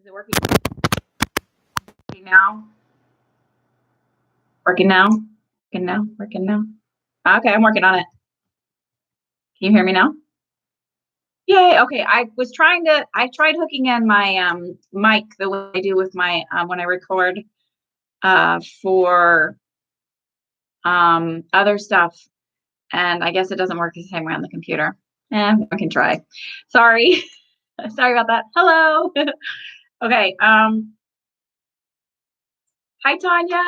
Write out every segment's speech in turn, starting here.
Is it working now? Working now? Working now? Working now? Okay, I'm working on it. Can you hear me now? Yay. Okay. I tried hooking in my mic the way I do with my when I record for other stuff, and I guess it doesn't work the same way on the computer. I can try. Sorry. Sorry about that. Hello. Okay. Hi, Tanya.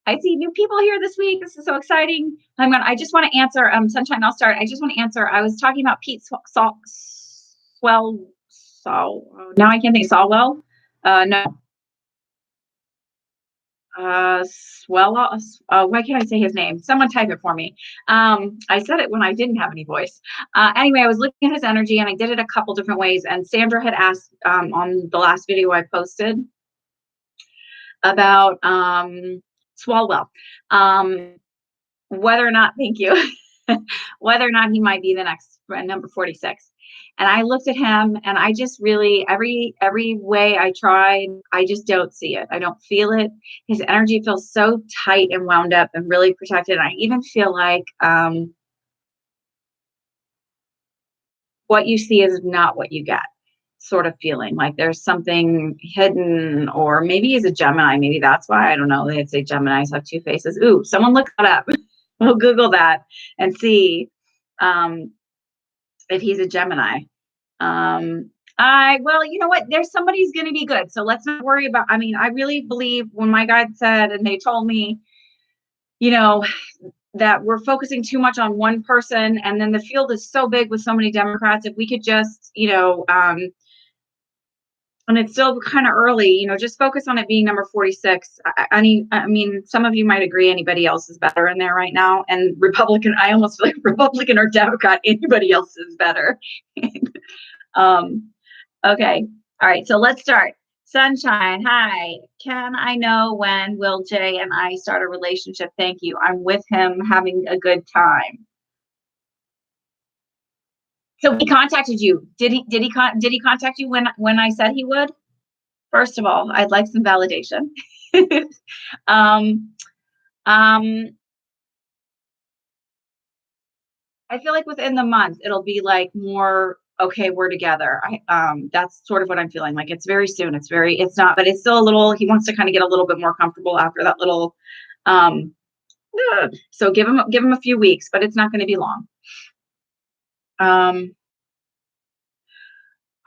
I see new people here this week. This is so exciting. I just want to answer. Sunshine, I'll start. I just want to answer. I was talking about Pete Now I can't think. Swallwell. No. Swellwell. Why can't I say his name? Someone type it for me. I said it when I didn't have any voice. Anyway, I was looking at his energy, and I did it a couple different ways. And Sandra had asked on the last video I posted about Swallwell, whether or not, thank you, whether or not he might be the next number 46. And I looked at him, and I just really, every way I tried, I just don't see it. I don't feel it. His energy feels so tight and wound up and really protected. I even feel like what you see is not what you get. Sort of feeling like there's something hidden, or maybe he's a Gemini. Maybe that's why. I don't know. They'd say Geminis have two faces. Ooh, someone look that up. We'll Google that and see if he's a Gemini. Well, you know what? There's somebody's going to be good. So let's not worry about. I mean, I really believe when my guide said, and they told me, that we're focusing too much on one person, and then the field is so big with so many Democrats. If we could just, and it's still kind of early, just focus on it being number 46. I mean, some of you might agree anybody else is better in there right now. And Republican, I almost feel like Republican or Democrat, anybody else is better. Okay. All right. So let's start. Sunshine. Hi. Can I know when will Jay and I start a relationship? Thank you. I'm with him having a good time. So he contacted you. Did he contact you when I said he would? First of all, I'd like some validation. I feel like within the month it'll be like more okay, we're together. That's sort of what I'm feeling. Like it's very soon. It's not, but it's still a little, he wants to kind of get a little bit more comfortable after that little so give him a few weeks, but it's not going to be long.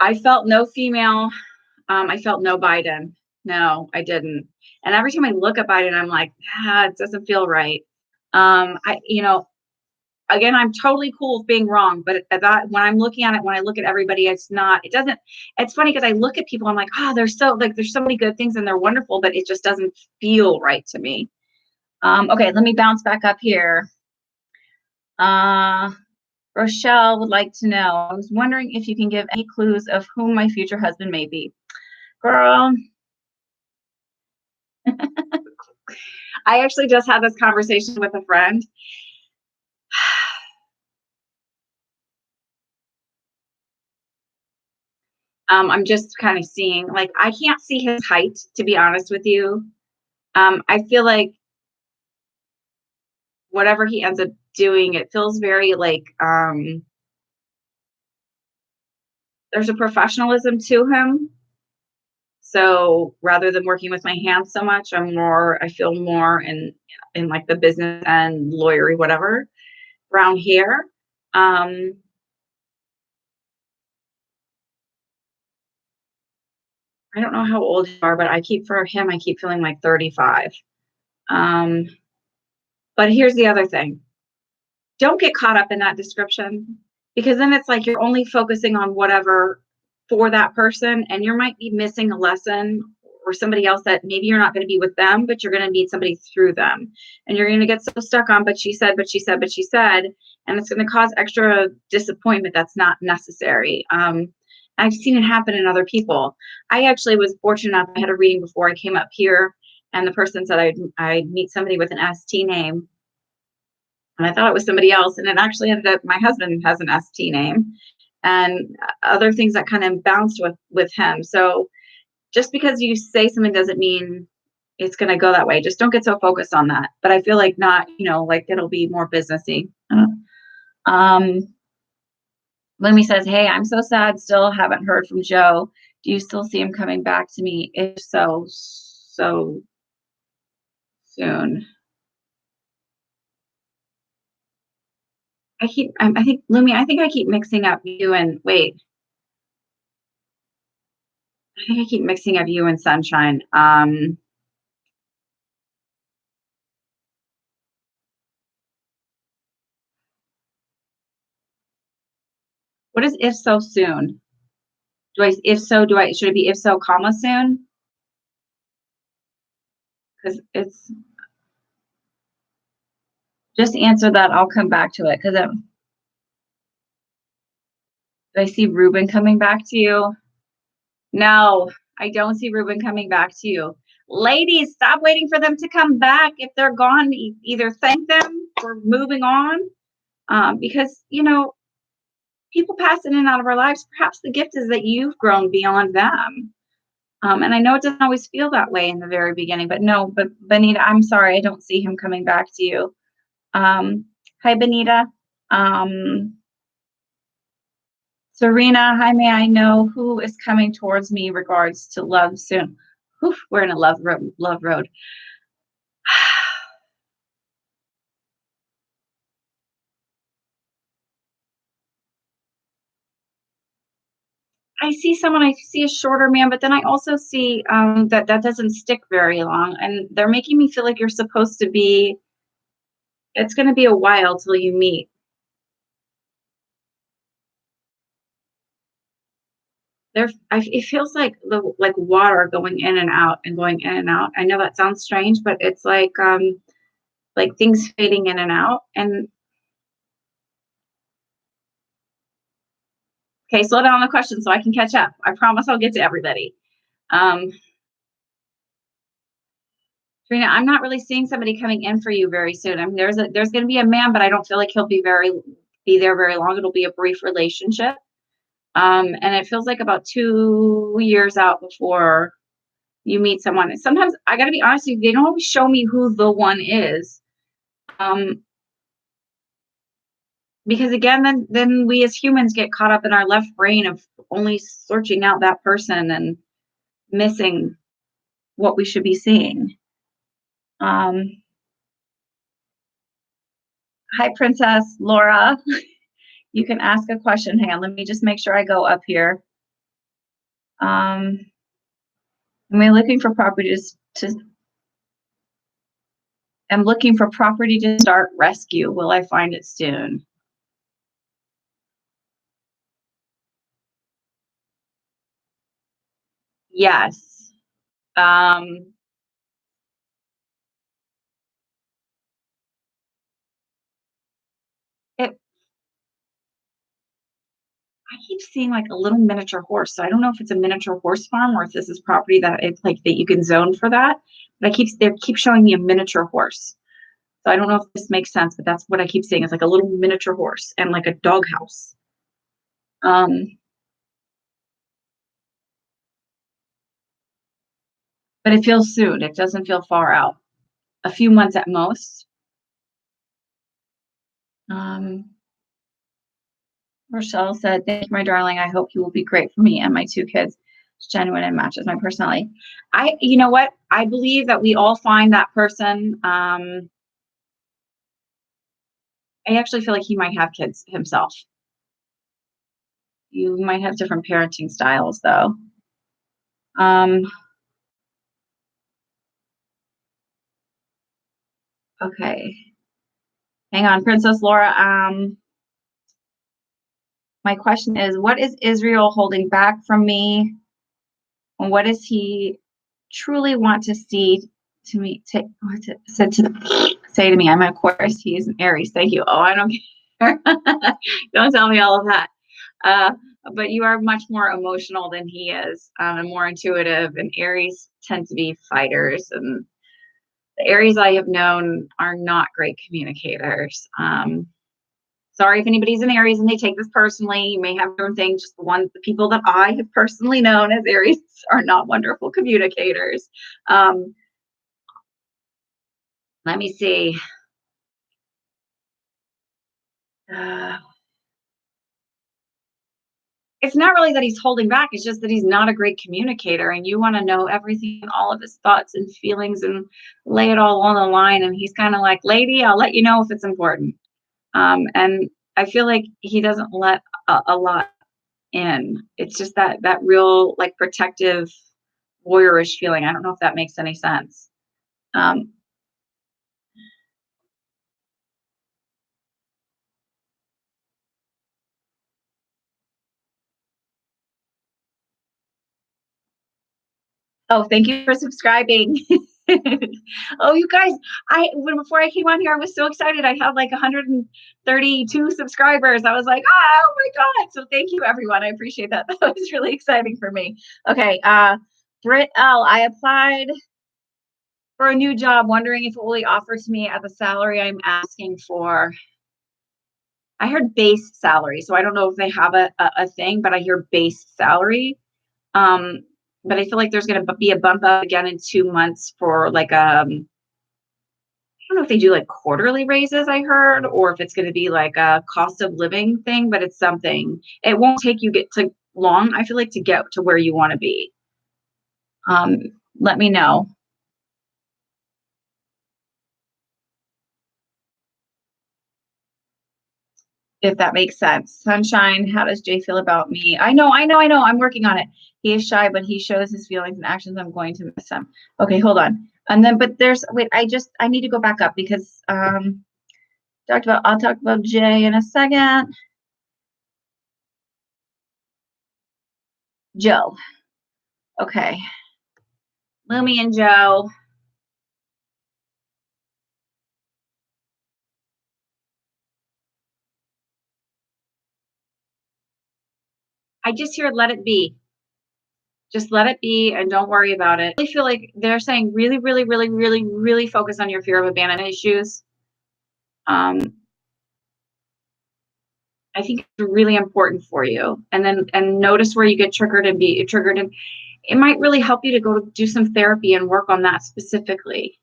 I felt no female. I felt no Biden. No, I didn't. And every time I look at Biden, I'm like, it doesn't feel right. Again, I'm totally cool with being wrong, but when I'm looking at it, when I look at everybody, it's funny because I look at people, I'm like, there's so many good things and they're wonderful, but it just doesn't feel right to me. Okay, let me bounce back up here. Rochelle would like to know, I was wondering if you can give any clues of whom my future husband may be. Girl. I actually just had this conversation with a friend. I'm just kind of seeing, like, I can't see his height, to be honest with you. I feel like whatever he ends up doing, it feels very like there's a professionalism to him. So rather than working with my hands so much, I feel more in like the business and lawyery, whatever, around here. I don't know how old you are, but I keep feeling like 35. But here's the other thing. Don't get caught up in that description, because then it's like you're only focusing on whatever for that person, and you might be missing a lesson or somebody else that maybe you're not going to be with them, but you're going to meet somebody through them. And you're going to get so stuck on, but she said, and it's going to cause extra disappointment that's not necessary. I've seen it happen in other people. I actually was fortunate enough, I had a reading before I came up here, and the person said I'd meet somebody with an ST name. And I thought it was somebody else, and it actually ended up my husband has an ST name, and other things that kind of bounced with him. So just because you say something doesn't mean it's going to go that way. Just don't get so focused on that. But I feel like not, like it'll be more businessy. Um, Lumi says, "Hey, I'm so sad. Still haven't heard from Joe. Do you still see him coming back to me? If so, so soon." I think, Lumi, I think I keep mixing up you and, wait, I think I keep mixing up you and Sunshine. What is if so soon? Should it be if so, comma soon? Because it's, just answer that. I'll come back to it. Because do I see Ruben coming back to you? No, I don't see Ruben coming back to you. Ladies, stop waiting for them to come back. If they're gone, either thank them for moving on, because, people pass in and out of our lives. Perhaps the gift is that you've grown beyond them. And I know it doesn't always feel that way in the very beginning, but no, but Benita, I'm sorry, I don't see him coming back to you. Hi, Benita. Serena, hi, may I know who is coming towards me regards to love soon? Whew, we're in a love road. I see a shorter man, but then I also see that doesn't stick very long. And they're making me feel like you're supposed to be, it's going to be a while till you meet. It feels like water going in and out and going in and out. I know that sounds strange, but it's like things fading in and out. And okay, slow down on the question so I can catch up. I promise I'll get to everybody. Trina, I'm not really seeing somebody coming in for you very soon. I mean, there's going to be a man, but I don't feel like he'll be there very long. It'll be a brief relationship. And it feels like about 2 years out before you meet someone. And sometimes I got to be honest with you, they don't always show me who the one is. Because again, then we as humans get caught up in our left brain of only searching out that person and missing what we should be seeing. Hi, Princess Laura. You can ask a question. Hang on, let me just make sure I go up here. Am I looking for properties I'm looking for property to start rescue. Will I find it soon? Yes. It I keep seeing like a little miniature horse. So I don't know if it's a miniature horse farm or if this is property that it's like that you can zone for that. But they keep showing me a miniature horse. So I don't know if this makes sense, but that's what I keep seeing. It's like a little miniature horse and like a doghouse. But it feels soon. It doesn't feel far out. A few months at most. Rochelle said, "Thank you, my darling. I hope you will be great for me and my 2 kids. It's genuine and matches my personality." You know what? I believe that we all find that person. I actually feel like he might have kids himself. You might have different parenting styles, though. Okay. Hang on, Princess Laura. My question is, what is Israel holding back from me? And what does he truly want to see to me? Say to me, I'm an Aquarius, he is an Aries. Thank you. Oh, I don't care. Don't tell me all of that. But you are much more emotional than he is, and more intuitive. And Aries tend to be fighters, and the Aries I have known are not great communicators. Sorry if anybody's in Aries and they take this personally. You may have certain things. Just the people that I have personally known as Aries are not wonderful communicators. Let me see. It's not really that he's holding back. It's just that he's not a great communicator, and you want to know everything, all of his thoughts and feelings, and lay it all on the line. And he's kind of like, lady, I'll let you know if it's important. And I feel like he doesn't let a lot in. It's just that real like protective, warriorish feeling. I don't know if that makes any sense. Um, Oh, thank you for subscribing. Oh, you guys, before I came on here, I was so excited. I had like 132 subscribers. I was like, oh my God. So thank you, everyone. I appreciate that. That was really exciting for me. Okay. Britt L, I applied for a new job, wondering if it will be offered to me at the salary I'm asking for. I heard base salary, so I don't know if they have a thing, but I hear base salary. But I feel like there's going to be a bump up again in 2 months for like I don't know if they do like quarterly raises, I heard, or if it's going to be like a cost of living thing, but it's something. It won't take you get to long, I feel like, to get to where you want to be. Let me know. If that makes sense. Sunshine, how does Jay feel about me? I know. I'm working on it. He is shy, but he shows his feelings and actions. I'm going to miss him. Okay, hold on. And then, but wait, I need to go back up because I'll talk about Jay in a second. Joe. Okay. Lumi and Joe. I just hear let it be. Just let it be and don't worry about it. I feel like they're saying really, really, really, really, really focus on your fear of abandonment issues. I think it's really important for you. And notice where you get triggered and be triggered. And it might really help you to go do some therapy and work on that specifically.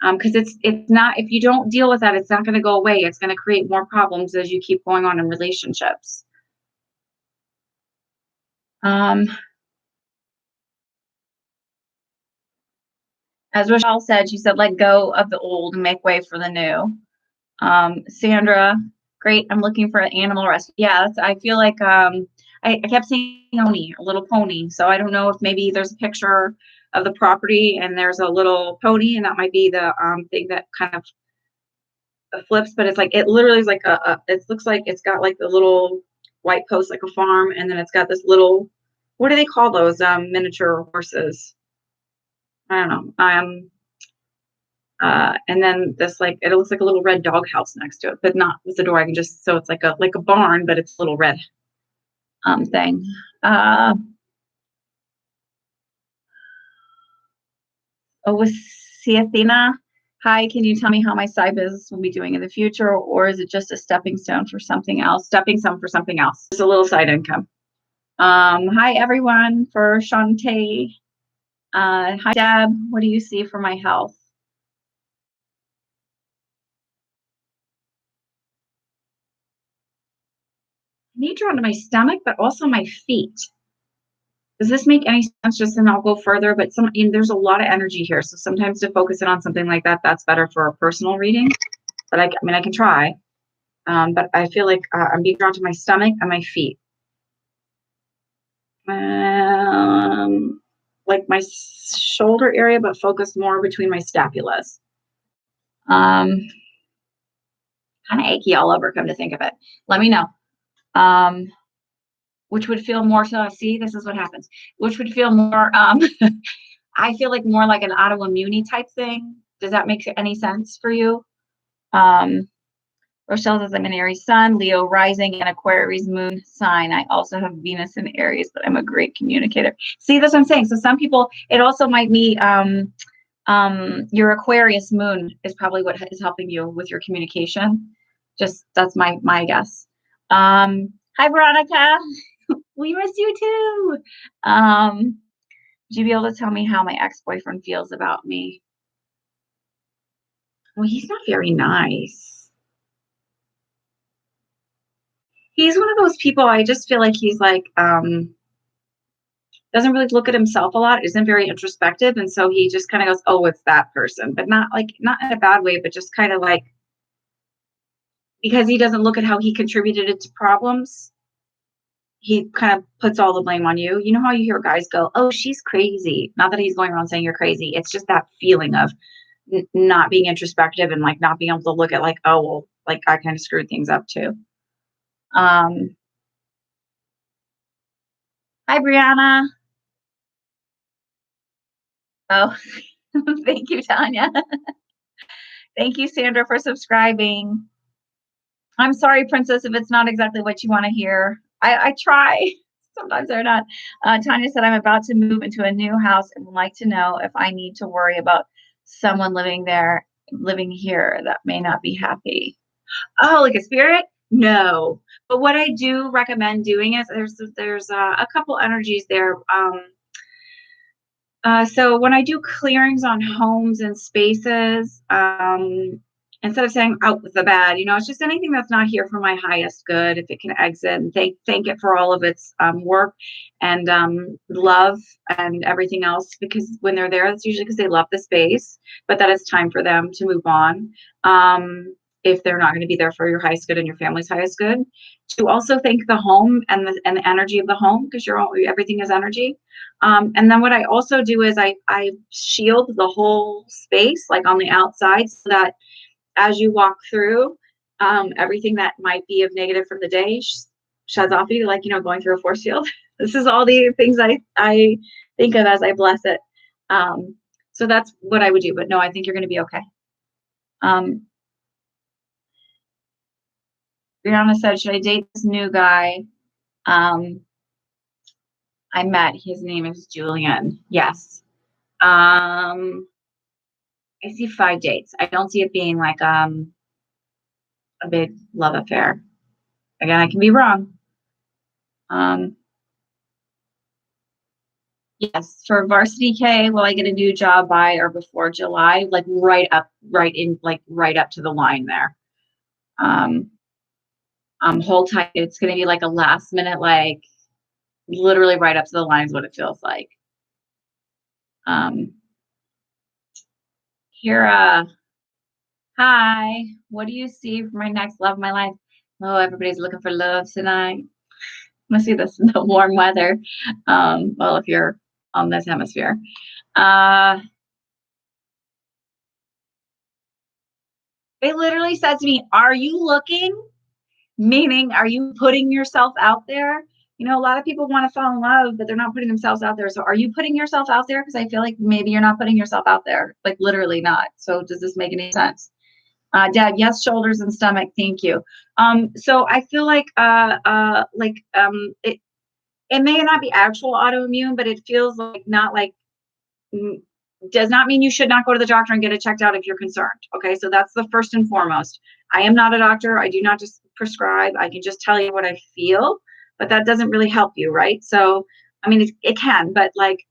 Because it's not, if you don't deal with that, it's not going to go away. It's going to create more problems as you keep going on in relationships. As Rochelle said, she said, let go of the old and make way for the new. Sandra, great. I'm looking for an animal rescue. Yeah, I feel like I kept seeing pony, a little pony. So I don't know if maybe there's a picture of the property and there's a little pony, and that might be the thing that kind of flips. But it's like it literally is like it looks like it's got like the little white post like a farm, and then it's got this little, what do they call those miniature horses? I don't know. And then this like it looks like a little red doghouse next to it, but not with the door. I can just so it's like a barn, but it's a little red thing. With Athena, hi, can you tell me how my side business will be doing in the future, or is it just a stepping stone for something else? Stepping stone for something else. Just a little side income. Hi everyone for Shantae. Hi Deb, what do you see for my health? I need drawn to my stomach, but also my feet. Does this make any sense? Just and I'll go further, but there's a lot of energy here. So sometimes to focus in on something like that, that's better for a personal reading. But I mean, I can try. But I feel like I'm being drawn to my stomach and my feet. Like my shoulder area, but focus more between my scapulas. Kind of achy all over, come to think of it. Let me know. Which would feel more, so see, this is what happens. Which would feel more, I feel like more like an autoimmune type thing. Does that make any sense for you? Rochelle says I'm an Aries sun, Leo rising, and Aquarius moon sign. I also have Venus in Aries, but I'm a great communicator. See, that's what I'm saying. So some people, it also might be your Aquarius moon is probably what is helping you with your communication. Just that's my guess. Hi Veronica. We miss you too. Would you be able to tell me how my ex-boyfriend feels about me? Well, he's not very nice. He's one of those people, I just feel like he's like, doesn't really look at himself a lot, isn't very introspective, and so he just kind of goes, "Oh, it's that person," but not in a bad way, but just kind of like because he doesn't look at how he contributed it to problems, he kind of puts all the blame on you. You know how you hear guys go, "Oh, she's crazy." Not that he's going around saying you're crazy. It's just that feeling of not being introspective and like not being able to look at like, oh, well, like I kind of screwed things up too. Um, Hi, Brianna. Oh, thank you, Tanya. Thank you, Sandra, for subscribing. I'm sorry, Princess, if it's not exactly what you want to hear. I try. Sometimes they're not. Tanya said, I'm about to move into a new house and would like to know if I need to worry about someone living here that may not be happy. Oh, like a spirit? No. But what I do recommend doing is there's a couple energies there. So when I do clearings on homes and spaces, instead of saying out with the bad, it's just anything that's not here for my highest good. If it can exit, and thank it for all of its work and love and everything else. Because when they're there, it's usually because they love the space, but that it's time for them to move on. If they're not going to be there for your highest good and your family's highest good, to also thank the home and the energy of the home, because everything is energy. And then what I also do is I shield the whole space, like on the outside, so that as you walk through, everything that might be of negative from the day shuts off you, like, going through a force field. This is all the things I think of as I bless it. So that's what I would do. But no, I think you're going to be okay. Brianna said, should I date this new guy? I met. His name is Julian. Yes. I see 5 dates. I don't see it being like a big love affair. Again, I can be wrong. Um, yes, for Varsity K, will I get a new job by or before July? Like right up to the line there. Um, Hold tight. It's going to be like a last minute, like literally right up to the line is what it feels like. Um, Kira, hi. What do you see for my next love of my life? Oh, everybody's looking for love tonight. Let's see this the warm weather. Well, if you're on this hemisphere. They literally said to me, are you looking? Meaning, are you putting yourself out there? A lot of people want to fall in love, but they're not putting themselves out there. So are you putting yourself out there? Because I feel like maybe you're not putting yourself out there, like literally not. So does this make any sense? Dad, yes, shoulders and stomach. Thank you. So I feel like it may not be actual autoimmune, but it feels like not like does not mean you should not go to the doctor and get it checked out if you're concerned. Okay, so that's the first and foremost. I am not a doctor. I do not just prescribe. I can just tell you what I feel, but that doesn't really help you, right? So, I mean, it can, but like,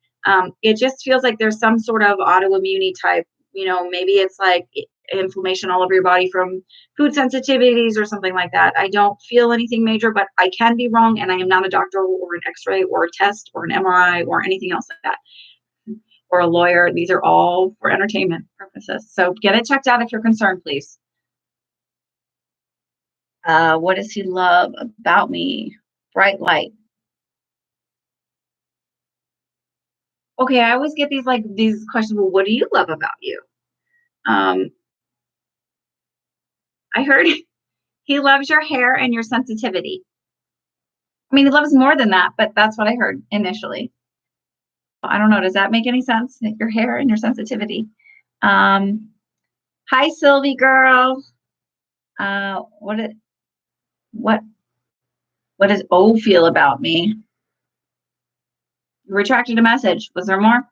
it just feels like there's some sort of autoimmune type. Maybe it's like inflammation all over your body from food sensitivities or something like that. I don't feel anything major, but I can be wrong, and I am not a doctor or an X-ray or a test or an MRI or anything else like that, or a lawyer. These are all for entertainment purposes. So get it checked out if you're concerned, please. What does he love about me? Bright light. Okay, I always get these questions. Well, what do you love about you? Um, I heard he loves your hair and your sensitivity. I mean, he loves more than that, but that's what I heard initially. I don't know. Does that make any sense? Your hair and your sensitivity. Hi, Sylvie girl. What what what does O feel about me? You retracted a message. Was there more?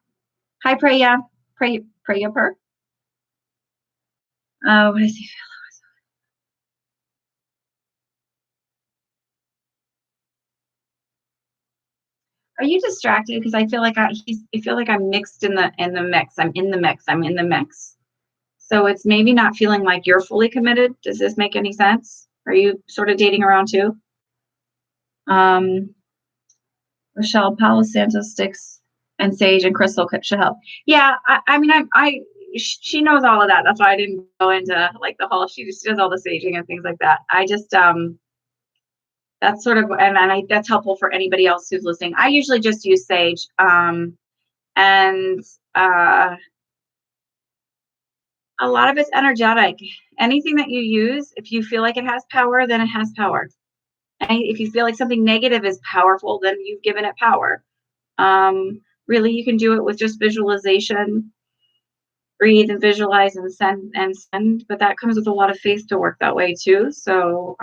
Hi, Preya. Preya Per. What does he feel? Are you distracted? Because I feel like I feel like I'm mixed in the mix. I'm in the mix. I'm in the mix. So it's maybe not feeling like you're fully committed. Does this make any sense? Are you sort of dating around too? Um, Rochelle, Palo Santo sticks and sage and crystal should help. Yeah, I mean, she knows all of that. That's why I didn't go into like the whole. She just does all the saging and things like that. I just that's sort of and that's helpful for anybody else who's listening. I usually just use sage. And a lot of it's energetic. Anything that you use, if you feel like it has power, then it has power. And if you feel like something negative is powerful, then you've given it power. Really, you can do it with just visualization, breathe and visualize and send. But that comes with a lot of faith to work that way too. So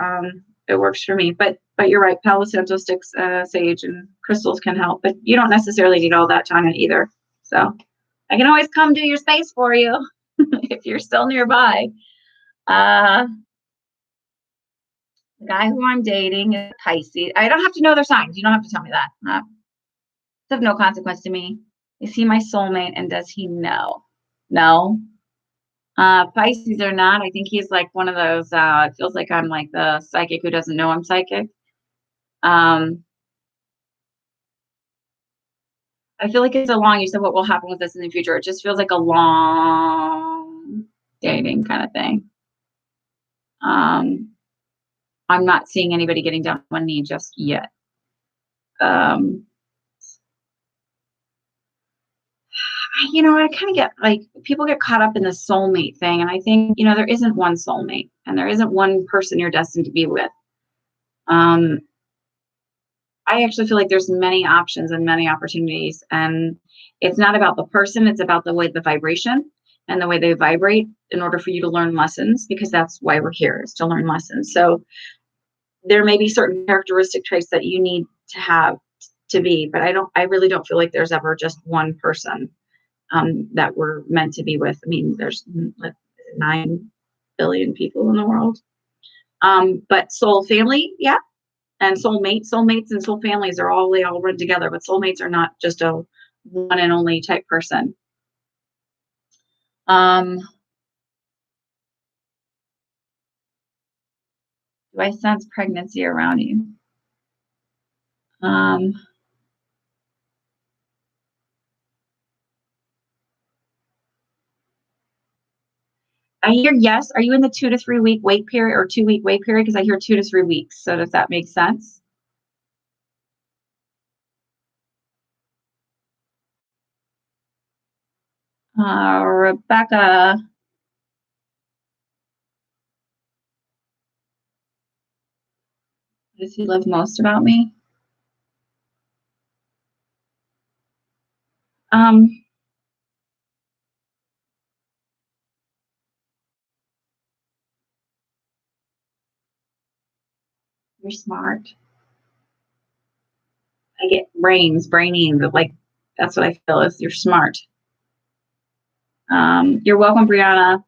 it works for me. But you're right, Palo Santo sticks, sage, and crystals can help. But you don't necessarily need all that time either. So I can always come do your space for you if you're still nearby. The guy who I'm dating is Pisces. I don't have to know their signs. You don't have to tell me that. It's of no consequence to me. Is he my soulmate and does he know? No. Pisces or not, I think he's like one of those, it feels like I'm like the psychic who doesn't know I'm psychic. I feel like it's you said what will happen with this in the future. It just feels like a long dating kind of thing. I'm not seeing anybody getting down on one knee just yet. I kind of get like people get caught up in the soulmate thing. And I think, there isn't one soulmate and there isn't one person you're destined to be with. I actually feel like there's many options and many opportunities. And it's not about the person, it's about the vibration and the way they vibrate in order for you to learn lessons, because that's why we're here, is to learn lessons. So there may be certain characteristic traits that you need to have to be, but I really don't feel like there's ever just one person that we're meant to be with. I mean, there's 9 billion people in the world. But soul family, yeah. And soulmates and soul families they all run together, but soulmates are not just a one and only type person. Do I sense pregnancy around you? I hear yes. Are you in the 2 to 3 week wait period or 2-week wait period? Because I hear 2 to 3 weeks. So does that make sense? Rebecca. Does he love most about me? You're smart. I get brainy, like that's what I feel is you're smart. You're welcome, Brianna.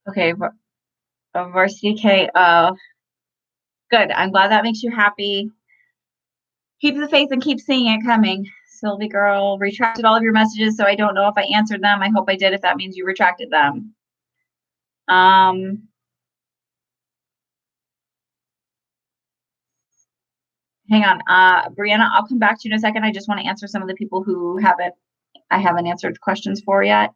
Okay, Varsity K. Good. I'm glad that makes you happy. Keep the faith and keep seeing it coming. Sylvie girl, retracted all of your messages, so I don't know if I answered them. I hope I did, if that means you retracted them. Hang on. Brianna, I'll come back to you in a second. I just want to answer some of the people who I haven't answered questions for yet.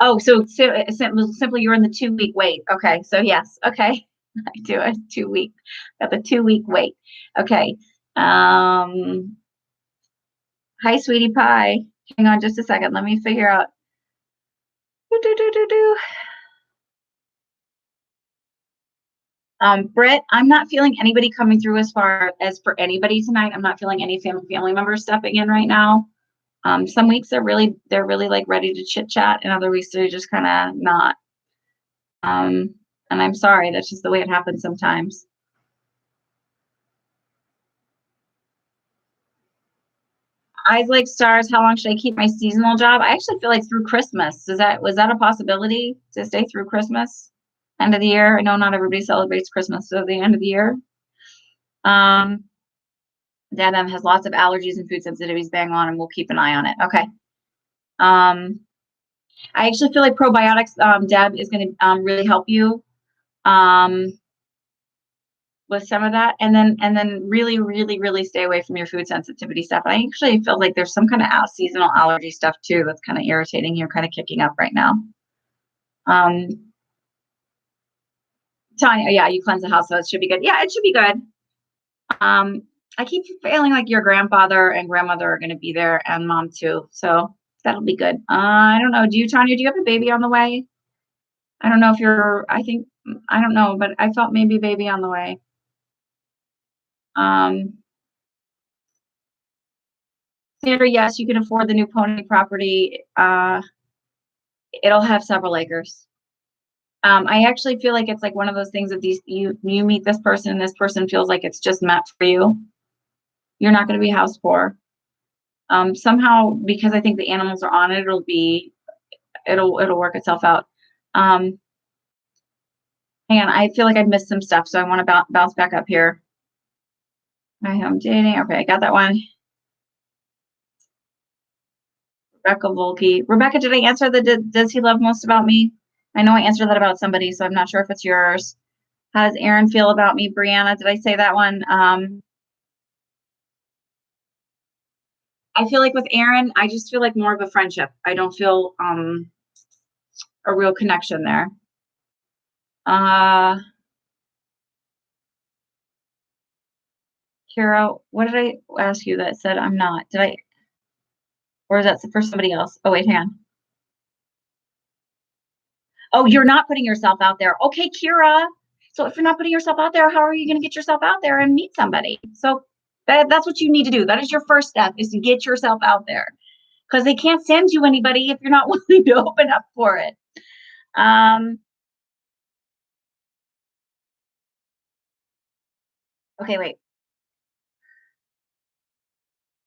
Oh, so simply you're in the 2-week wait. Okay, so yes. Okay, I do a 2-week. Got the 2-week wait. Okay. Hi, sweetie pie. Hang on just a second. Let me figure out. Britt, I'm not feeling anybody coming through as far as for anybody tonight. I'm not feeling any family members stepping in right now. Some weeks they're really like ready to chit chat, and other weeks they're just kind of not. And I'm sorry, that's just the way it happens sometimes. Eyes like stars. How long should I keep my seasonal job? I actually feel like through Christmas. Was that a possibility to stay through Christmas? End of the year. I know not everybody celebrates Christmas, so the end of the year. Deb has lots of allergies and food sensitivities. Bang on, and we'll keep an eye on it. Okay. I actually feel like probiotics, Deb, is going to really help you with some of that, and then really stay away from your food sensitivity stuff. I actually feel like there's some kind of seasonal allergy stuff too that's kind of irritating. You're kind of kicking up right now. Tanya, yeah, you cleanse the house, so it should be good. Yeah, it should be good. I keep feeling like your grandfather and grandmother are going to be there, and mom too. So that'll be good. I don't know. Tanya, do you have a baby on the way? I don't know if you're, I don't know, but I felt maybe baby on the way. Sandra, yes, you can afford the new pony property. It'll have several acres. I actually feel like it's like one of those things that you meet this person and this person feels like it's just meant for you. You're not going to be house poor. Somehow, because I think the animals are on it, it'll work itself out. Hang on, I feel like I missed some stuff, so I want to bounce back up here. I am dating. Okay, I got that one. Rebecca Volke. Rebecca, did I answer does he love most about me? I know I answered that about somebody, so I'm not sure if it's yours. How does Aaron feel about me? Brianna, did I say that one? I feel like with Aaron, I just feel like more of a friendship. I don't feel a real connection there. Kara, what did I ask you that said I'm not? Did I, or is that for somebody else? Oh, wait, hang on. Oh, you're not putting yourself out there. Okay, Kira. So if you're not putting yourself out there, how are you going to get yourself out there and meet somebody? So that's what you need to do. That is your first step, is to get yourself out there, because they can't send you anybody if you're not willing to open up for it. Okay, wait.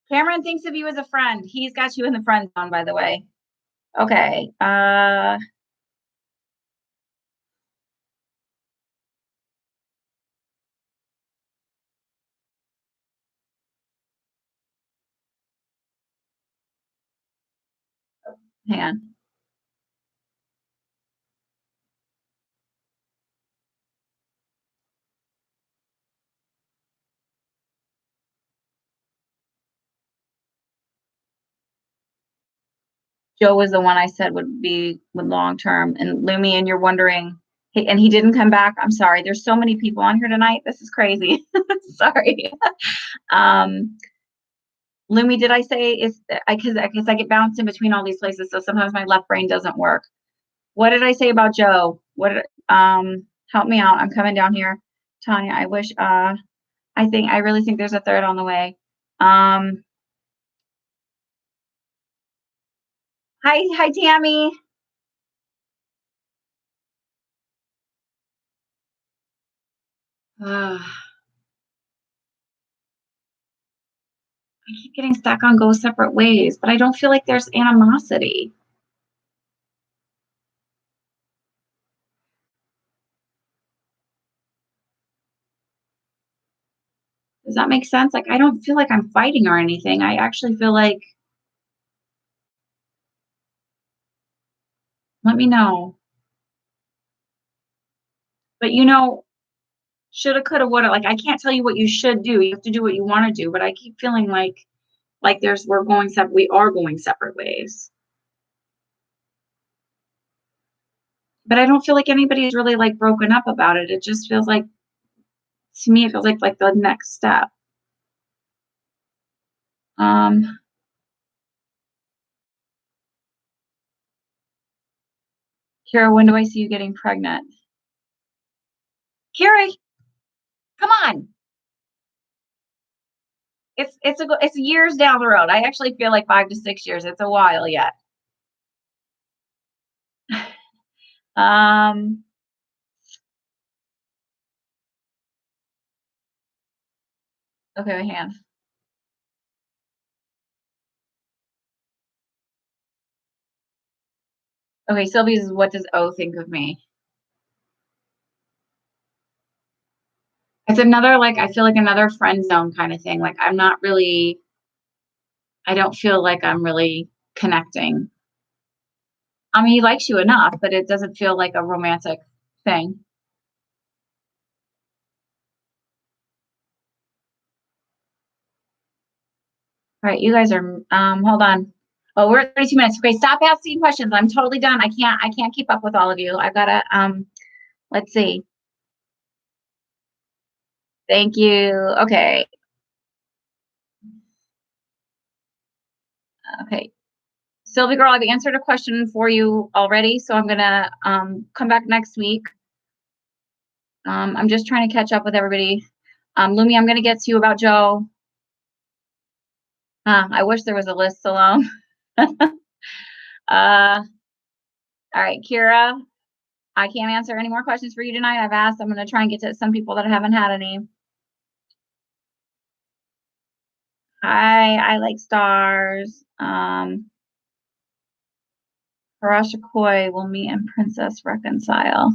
Cameron thinks of you as a friend. He's got you in the friend zone, by the way. Okay. Hang on. Joe was the one I said would be with long term. And Lumi, and you're wondering, and he didn't come back. I'm sorry. There's so many people on here tonight. This is crazy. Sorry. Lumi, did I say because I get bounced in between all these places, so sometimes my left brain doesn't work. What did I say about Joe? Help me out. I'm coming down here. Tanya, I wish I really think there's a third on the way. Hi, Tammy. I keep getting stuck on go separate ways, but I don't feel like there's animosity. Does that make sense? Like, I don't feel like I'm fighting or anything. I actually feel like, let me know. But shoulda, coulda, woulda. Like, I can't tell you what you should do. You have to do what you want to do. But I keep feeling like we are going separate ways. But I don't feel like anybody's really like broken up about it. It just feels like, to me, it feels like the next step. Kara, when do I see you getting pregnant? Kara, come on. It's years down the road. I actually feel like 5 to 6 years. It's a while yet. Okay, hang on. Okay, Sylvie's, what does O think of me? It's another, like, I feel like another friend zone kind of thing. Like, I don't feel like I'm really connecting. I mean, he likes you enough, but it doesn't feel like a romantic thing. All right, you guys are, hold on. Oh, we're at 32 minutes. Okay, stop asking questions. I'm totally done. I can't keep up with all of you. I've got to, let's see. Thank you. Okay. Okay. Sylvie girl, I've answered a question for you already, so I'm gonna come back next week. I'm just trying to catch up with everybody. Lumi, I'm gonna get to you about Joe. I wish there was a list alone. All right, Kira, I can't answer any more questions for you tonight. I've asked. I'm gonna try and get to some people that haven't had any. Hi, I like stars. Parasha Koi, will me and Princess reconcile?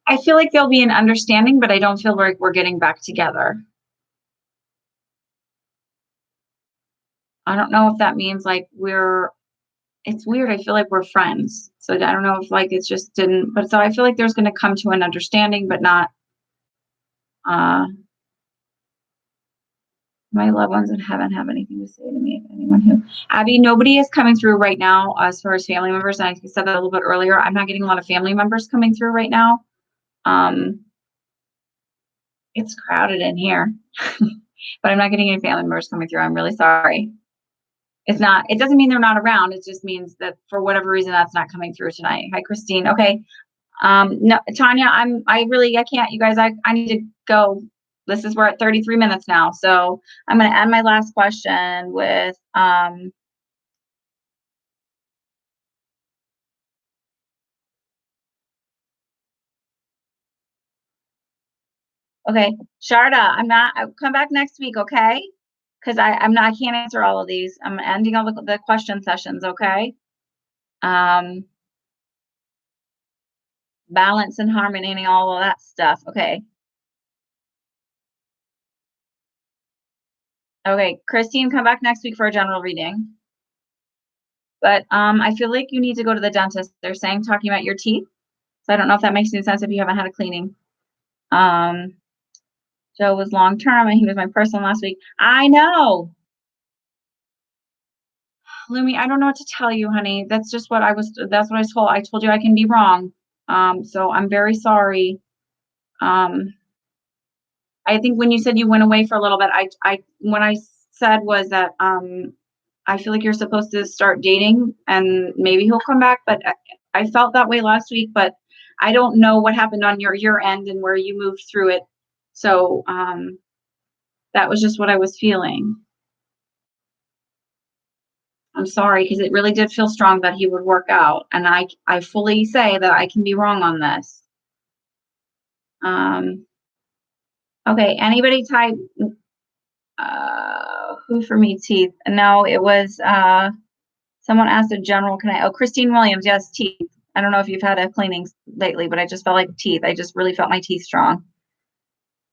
I feel like there'll be an understanding, but I don't feel like we're getting back together. I don't know if that means like it's weird. I feel like we're friends. So I don't know if like it's just didn't, but so I feel like there's going to come to an understanding, but not, uh, my loved ones in heaven have anything to say to me. If anyone who, Abby, nobody is coming through right now as far as family members. And I said that a little bit earlier. I'm not getting a lot of family members coming through right now. It's crowded in here, but I'm not getting any family members coming through. I'm really sorry. It doesn't mean they're not around. It just means that for whatever reason, that's not coming through tonight. Hi, Christine. Okay. No, Tanya, I can't, you guys, I need to go. We're at 33 minutes now. So I'm going to end my last question with, okay, Sharda, I'll come back next week. Okay. Cause I can't answer all of these. I'm ending all the question sessions. Okay. Um, balance and harmony and all of that stuff. Okay. Okay. Christine, come back next week for a general reading. But I feel like you need to go to the dentist. They're saying talking about your teeth. So I don't know if that makes any sense if you haven't had a cleaning. Joe was long term and he was my person last week. I know. Lumi, I don't know what to tell you, honey. That's what I told. I told you I can be wrong. So I'm very sorry. I think when you said you went away for a little bit, when I said was that I feel like you're supposed to start dating and maybe he'll come back, but I felt that way last week, but I don't know what happened on your end and where you moved through it. So that was just what I was feeling. I'm sorry, because it really did feel strong that he would work out. And I fully say that I can be wrong on this. Okay, anybody type who for me teeth? No, it was someone asked a general, Christine Williams, yes, teeth. I don't know if you've had a cleaning lately, but I just felt like teeth. I just really felt my teeth strong.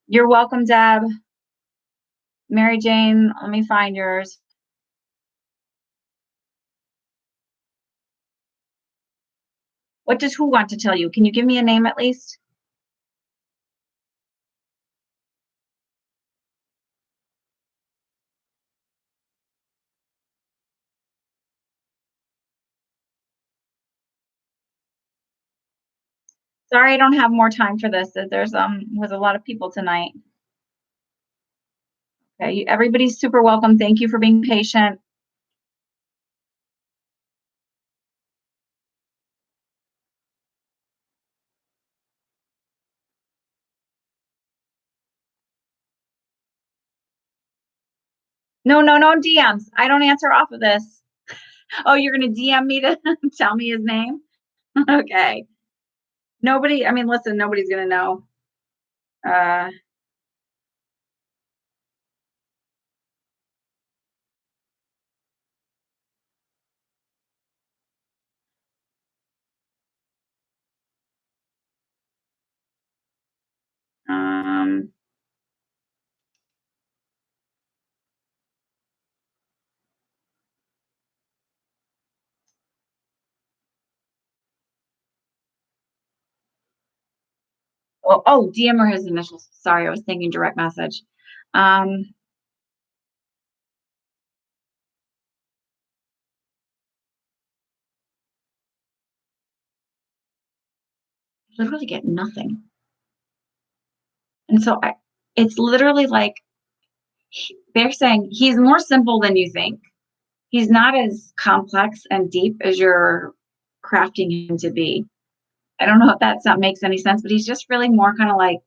You're welcome, Deb. Mary Jane, let me find yours. What does who want to tell you? Can you give me a name at least? Sorry, I don't have more time for this. There's was a lot of people tonight. Okay, everybody's super welcome. Thank you for being patient. No DMs. I don't answer off of this. Oh, you're gonna DM me to tell me his name? Okay. Nobody, I mean, listen, nobody's gonna know. Oh, DM or his initials. Sorry, I was thinking direct message. Literally get nothing. And so it's literally like they're saying he's more simple than you think. He's not as complex and deep as you're crafting him to be. I don't know if that makes any sense, but he's just really more kind of like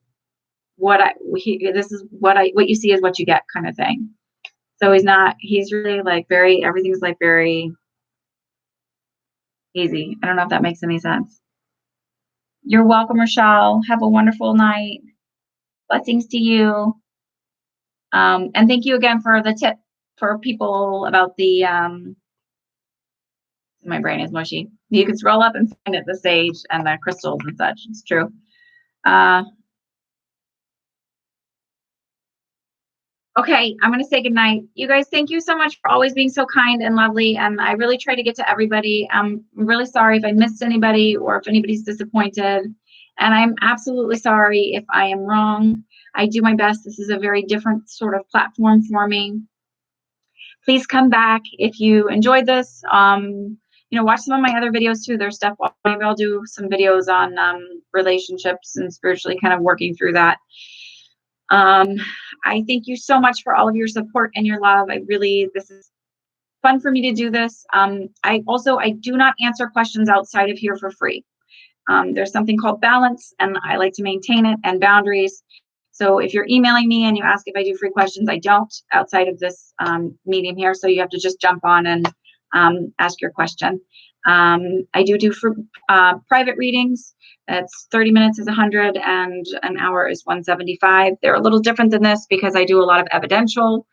what you see is what you get kind of thing. So he's really like everything's like very easy. I don't know if that makes any sense. You're welcome, Rochelle. Have a wonderful night. Blessings to you. And thank you again for the tip for people about the, my brain is mushy. You can scroll up and find it, the sage and the crystals and such. It's true. Okay, I'm going to say goodnight. You guys, thank you so much for always being so kind and lovely. And I really try to get to everybody. I'm really sorry if I missed anybody or if anybody's disappointed. And I'm absolutely sorry if I am wrong. I do my best. This is a very different sort of platform for me. Please come back if you enjoyed this. Watch some of my other videos too. There's stuff, maybe I'll do some videos on relationships and spiritually kind of working through that. I thank you so much for all of your support and your love. This is fun for me to do this. I do not answer questions outside of here for free. There's something called balance, and I like to maintain it, and boundaries. So if you're emailing me and you ask if I do free questions, I don't outside of this medium here. So you have to just jump on and ask your question. I do for private readings. It's 30 minutes is 100 and an hour is 175. They're a little different than this because I do a lot of evidential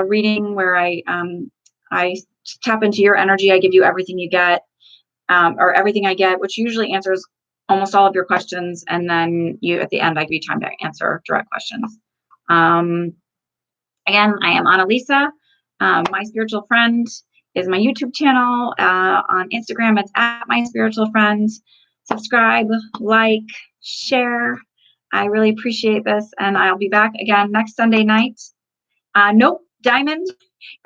reading where I tap into your energy. I give you everything you get or everything I get, which usually answers almost all of your questions. And then at the end, I give you time to answer direct questions. Again, I am Annalisa. My spiritual friend is my YouTube channel. On Instagram, it's @myspiritualfriend. Subscribe, like, share. I really appreciate this. And I'll be back again next Sunday night. Nope, Diamond.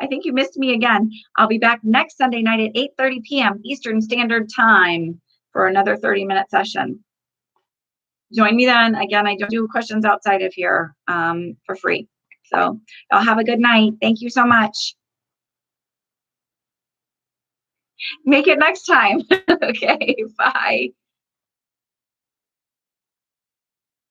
I think you missed me again. I'll be back next Sunday night at 8:30 p.m. Eastern Standard Time for another 30-minute session. Join me then. Again, I don't do questions outside of here for free. So y'all have a good night. Thank you so much. Make it next time. Okay, bye.